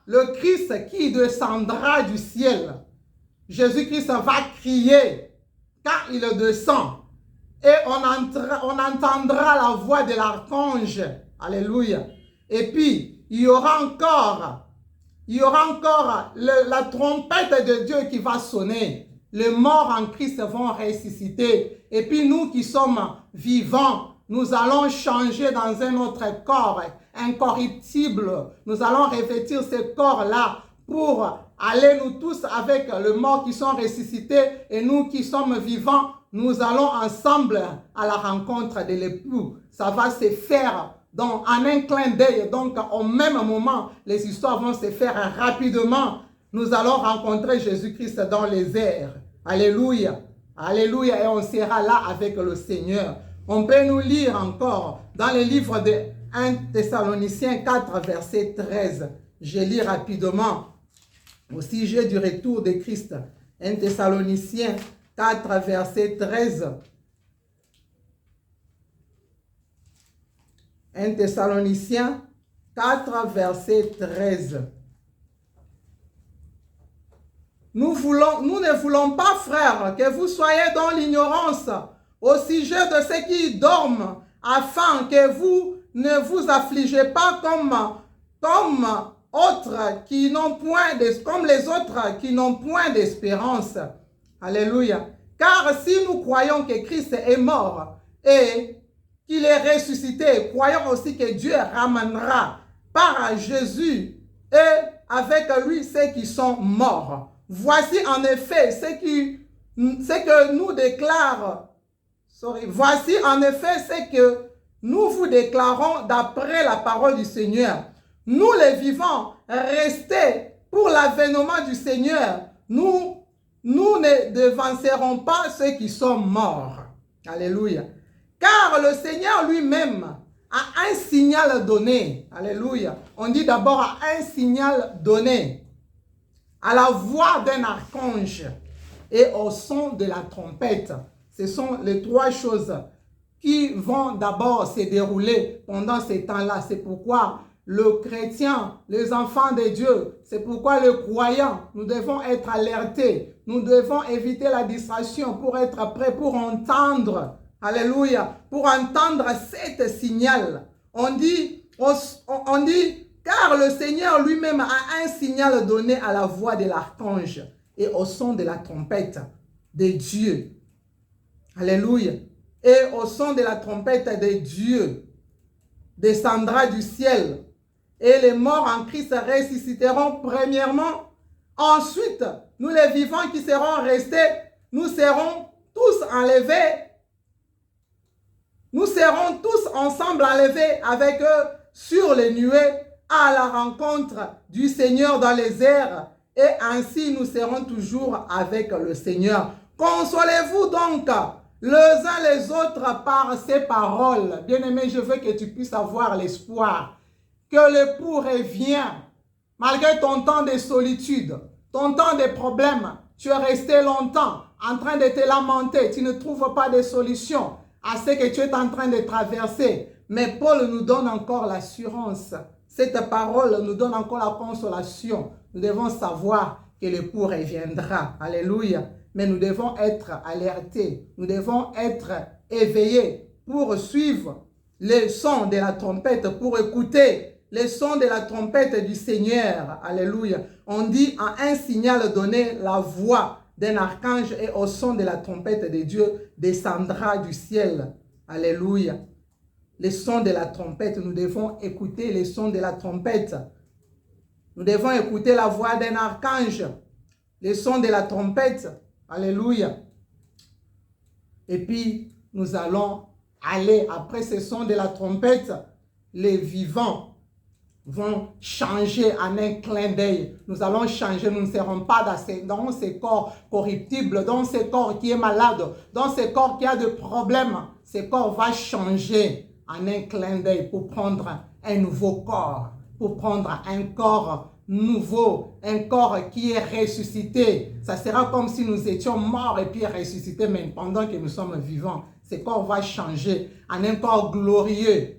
Speaker 2: le Christ qui descendra du ciel. Jésus-Christ va crier quand il descend. Et on entendra la voix de l'archange. Alléluia. Et puis, il y aura encore la trompette de Dieu qui va sonner. Les morts en Christ vont ressusciter. Et puis nous qui sommes vivants, nous allons changer dans un autre corps incorruptible. Nous allons revêtir ce corps-là pour aller nous tous avec le mort qui sont ressuscités. Et nous qui sommes vivants, nous allons ensemble à la rencontre de l'époux. Ça va se faire en un clin d'œil. Donc au même moment, les histoires vont se faire rapidement. Nous allons rencontrer Jésus-Christ dans les airs. Alléluia. Alléluia. Et on sera là avec le Seigneur. On peut nous lire encore dans le livre de 1 Thessaloniciens 4, verset 13. Je lis rapidement au sujet du retour de Christ. 1 Thessaloniciens 4, verset 13. 1 Thessaloniciens 4, verset 13. Nous ne voulons pas, frères, que vous soyez dans l'ignorance au sujet de ceux qui dorment, afin que vous ne vous affligez pas comme les autres qui n'ont point d'espérance. Alléluia. Car si nous croyons que Christ est mort et qu'il est ressuscité, croyons aussi que Dieu ramènera par Jésus et avec lui ceux qui sont morts. Voici en effet ce que nous déclare. Voici en effet ce que nous vous déclarons d'après la parole du Seigneur. Nous les vivants, restés pour l'avènement du Seigneur, nous ne devancerons pas ceux qui sont morts. Alléluia. Car le Seigneur lui-même a un signal donné. Alléluia. On dit d'abord un signal donné. À la voix d'un archange et au son de la trompette. Ce sont les trois choses qui vont d'abord se dérouler pendant ces temps-là. C'est pourquoi le chrétien, les enfants de Dieu, c'est pourquoi le croyant, nous devons être alertés. Nous devons éviter la distraction pour être prêts, pour entendre. Alléluia. Pour entendre cet signal. On dit, car le Seigneur lui-même a un signal donné à la voix de l'archange et au son de la trompette de Dieu. Alléluia. Et au son de la trompette de Dieu descendra du ciel. Et les morts en Christ ressusciteront premièrement. Ensuite, nous les vivants qui serons restés, nous serons tous enlevés. Nous serons tous ensemble enlevés avec eux sur les nuées à la rencontre du Seigneur dans les airs. Et ainsi nous serons toujours avec le Seigneur. Consolez-vous donc les uns les autres par ces paroles. Bien-aimé, je veux que tu puisses avoir l'espoir que l'époux revient malgré ton temps de solitude, ton temps de problèmes. Tu es resté longtemps en train de te lamenter. Tu ne trouves pas de solution à ce que tu es en train de traverser. Mais Paul nous donne encore l'assurance. Cette parole nous donne encore la consolation. Nous devons savoir que l'époux reviendra. Alléluia. Mais nous devons être alertés. Nous devons être éveillés pour suivre les sons de la trompette, pour écouter les sons de la trompette du Seigneur. Alléluia. On dit en un signal donné, la voix d'un archange et au son de la trompette de Dieu descendra du ciel. Alléluia. Les sons de la trompette, nous devons écouter les sons de la trompette. Nous devons écouter la voix d'un archange, les sons de la trompette. Alléluia. Et puis, nous allons aller, après ces sons de la trompette, les vivants vont changer en un clin d'œil. Nous allons changer, nous ne serons pas dans ces corps corruptibles, dans ces corps qui est malade, dans ces corps qui a des problèmes. Ce corps va changer en un clin d'œil pour prendre un nouveau corps, pour prendre un corps nouveau, un corps qui est ressuscité. Ça sera comme si nous étions morts et puis ressuscités, mais pendant que nous sommes vivants, ce corps va changer en un corps glorieux.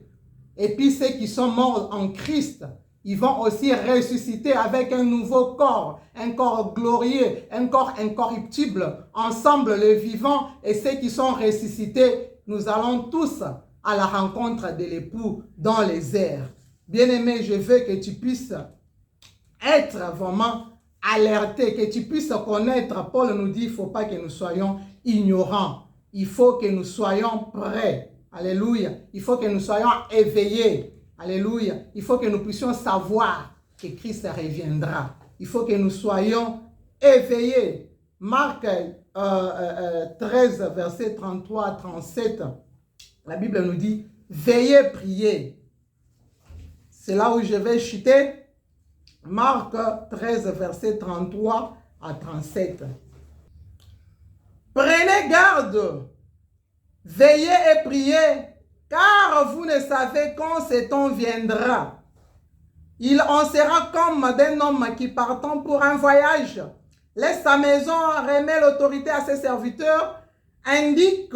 Speaker 2: Et puis ceux qui sont morts en Christ, ils vont aussi ressusciter avec un nouveau corps, un corps glorieux, un corps incorruptible. Ensemble, les vivants et ceux qui sont ressuscités, nous allons tous à la rencontre de l'époux dans les airs. Bien-aimé, je veux que tu puisses être vraiment alerté, que tu puisses connaître. Paul nous dit, il ne faut pas que nous soyons ignorants. Il faut que nous soyons prêts. Alléluia. Il faut que nous soyons éveillés. Alléluia. Il faut que nous puissions savoir que Christ reviendra. Il faut que nous soyons éveillés. Marc 13, verset 33 à 37. La Bible nous dit, veillez, priez. C'est là où je vais chuter. Marc 13, verset 33 à 37. Prenez garde. Veillez et priez, car vous ne savez quand ce temps viendra. Il en sera comme d'un homme qui partant pour un voyage, laisse sa maison, remet l'autorité à ses serviteurs, indique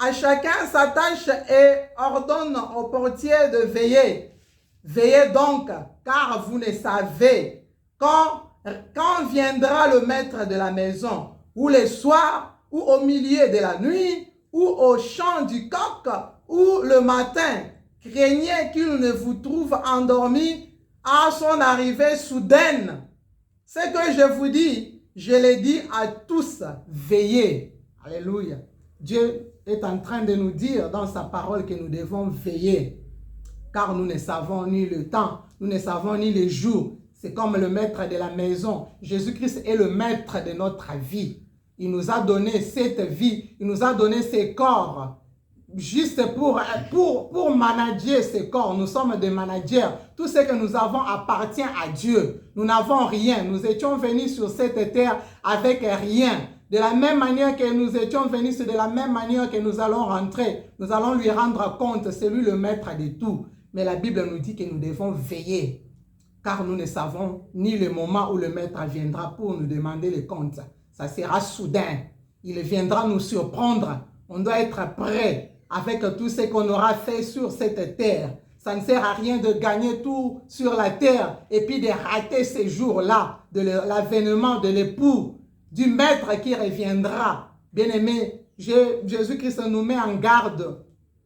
Speaker 2: à chacun sa tâche et ordonne au portier de veiller. Veillez donc, car vous ne savez quand viendra le maître de la maison, ou le soir, ou au milieu de la nuit, ou au chant du coq, ou le matin. Craignez qu'il ne vous trouve endormi à son arrivée soudaine. Ce que je vous dis, je le dis à tous, veillez. Alléluia. Dieu est en train de nous dire dans sa parole que nous devons veiller. car nous ne savons ni le temps, nous ne savons ni les jours. C'est comme le maître de la maison. Jésus-Christ est le maître de notre vie. Il nous a donné cette vie, il nous a donné ses corps, juste pour manager ces corps. Nous sommes des managers. Tout ce que nous avons appartient à Dieu. Nous n'avons rien. Nous étions venus sur cette terre avec rien. De la même manière que nous étions venus, c'est de la même manière que nous allons rentrer. Nous allons lui rendre compte. C'est lui le maître de tout. Mais la Bible nous dit que nous devons veiller. Car nous ne savons ni le moment où le maître viendra pour nous demander les comptes. Ça sera soudain. Il viendra nous surprendre. On doit être prêt avec tout ce qu'on aura fait sur cette terre. Ça ne sert à rien de gagner tout sur la terre et puis de rater ces jours-là, de l'avènement de l'époux, du maître qui reviendra. Bien-aimé, Jésus-Christ nous met en garde.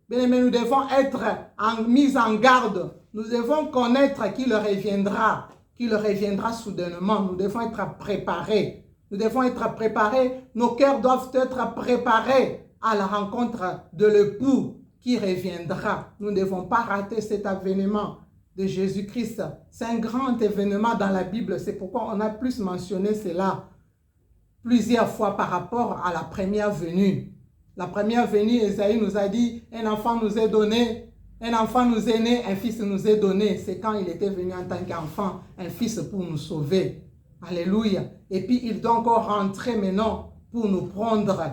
Speaker 2: Bien-aimé, nous devons être mis en garde. Nous devons connaître qu'il reviendra soudainement. Nous devons être préparés. Nous devons être préparés. Nos cœurs doivent être préparés à la rencontre de l'époux qui reviendra. Nous ne devons pas rater cet avènement de Jésus-Christ. C'est un grand événement dans la Bible. C'est pourquoi on a plus mentionné cela plusieurs fois par rapport à la première venue. La première venue, Ésaïe nous a dit, un enfant nous est donné, un enfant nous est né, un fils nous est donné. C'est quand il était venu en tant qu'enfant, un fils pour nous sauver. Alléluia. Et puis il doit encore rentrer maintenant pour nous prendre,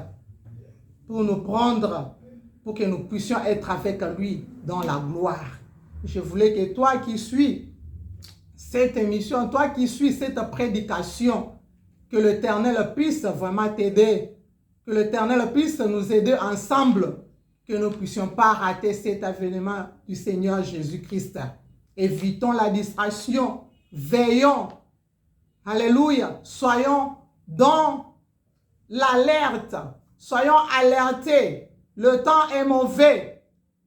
Speaker 2: pour que nous puissions être avec lui dans la gloire. Je voulais que toi qui suis cette émission, toi qui suis cette prédication, que l'Éternel puisse vraiment t'aider, que l'Éternel puisse nous aider ensemble, que nous ne puissions pas rater cet avènement du Seigneur Jésus-Christ. Évitons la distraction, veillons. Alléluia. Soyons dans l'alerte. Soyons alertés. Le temps est mauvais.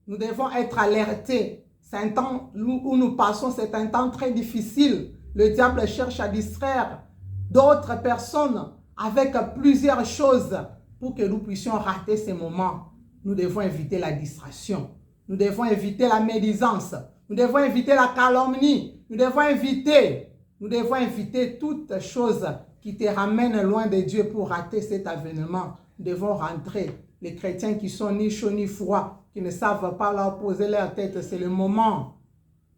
Speaker 2: Nous devons être alertés. C'est un temps où nous passons, c'est un temps très difficile. Le diable cherche à distraire d'autres personnes avec plusieurs choses pour que nous puissions rater ces moments. Nous devons éviter la distraction. Nous devons éviter la médisance. Nous devons éviter la calomnie. Nous devons éviter toutes choses qui te ramènent loin de Dieu pour rater cet avènement. Nous devons rentrer. Les chrétiens qui sont ni chauds ni froids, qui ne savent pas leur poser leur tête, c'est le moment.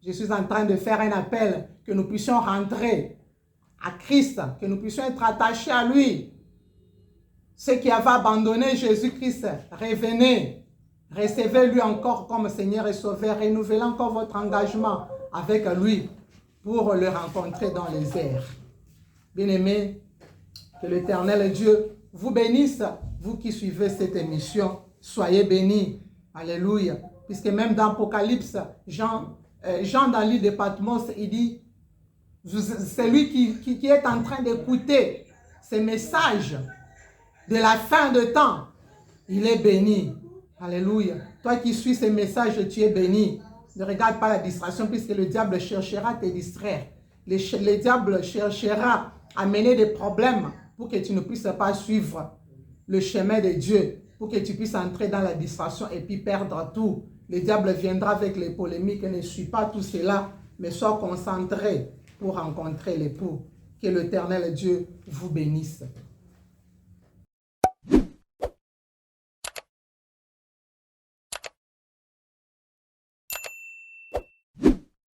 Speaker 2: Je suis en train de faire un appel que nous puissions rentrer à Christ, que nous puissions être attachés à lui. Ceux qui avaient abandonné Jésus-Christ, revenez, recevez-lui encore comme Seigneur et Sauveur, renouvelez encore votre engagement avec lui pour le rencontrer dans les airs. Bien-aimés, que l'Éternel Dieu vous bénisse, vous qui suivez cette émission, soyez bénis. Alléluia. Puisque même dans Apocalypse, Jean dans l'île de Patmos, il dit, c'est lui qui est en train d'écouter ces messages de la fin de temps. Il est béni. Alléluia. Toi qui suis ces messages, tu es béni. Ne regarde pas la distraction puisque le diable cherchera à te distraire. Le diable cherchera à mener des problèmes pour que tu ne puisses pas suivre le chemin de Dieu, pour que tu puisses entrer dans la distraction et puis perdre tout. Le diable viendra avec les polémiques, ne suis pas tout cela, mais sois concentré pour rencontrer l'époux. Que l'Éternel Dieu vous bénisse.